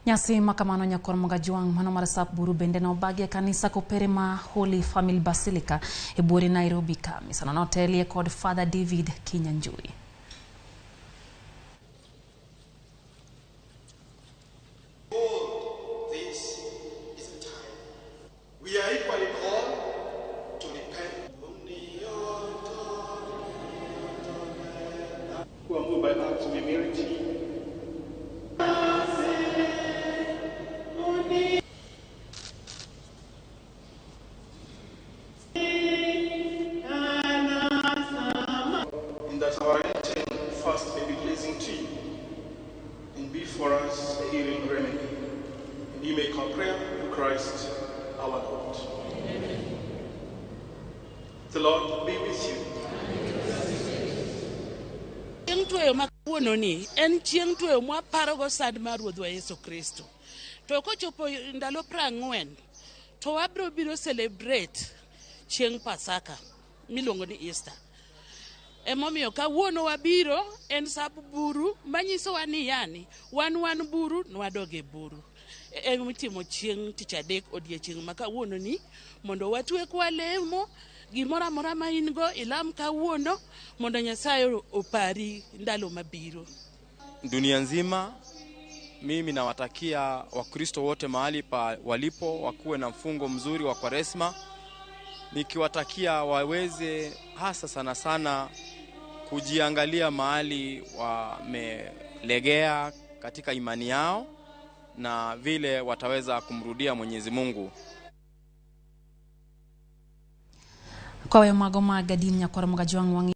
Nyasi makamano nyakor Migago mano marasap buru bende na obagi kanisa Koperema Holy Family Basilica ebori Nairobi ka misano notelie kod Father David Kinyanjui. This is the time. We are equally called to repent. Who are moved by acts of humility. And that our intent first may be pleasing to you, and be for us a healing remedy. And you make our prayer through Christ our Lord. Amen. The Lord be with you. Chieng' tweyo makawuono ni en chieng' tweyo mwaparogo sad mar Ruodhwa Yesu Kristo. To kochopo ndalo 40 to wabiro biro celebrate chieng' Pasaka miluongo ni Easter. Emomiyo kawuono wabiro en sab buru manyisowa ni yani wan buru nwadoge buru. Mitimo chieng' tich adek odiechieng' ma kawuono ni mondo watwe kwa lemo gimora mora ma in go ilam kawuono mondo Nyasaye opari ndalo mabiro. Dunia nzima mimi nawatakia Wakristo wote mahali pa walipo wakuwe na mfungo mzuri wa Kwaresma, nikiwatakia waweze hasa sana kujiangalia mahali wamelegea katika imani yao na vile wataweza kumrudia Mwenyezi Mungu. Kwa mago magadini nyakor Migago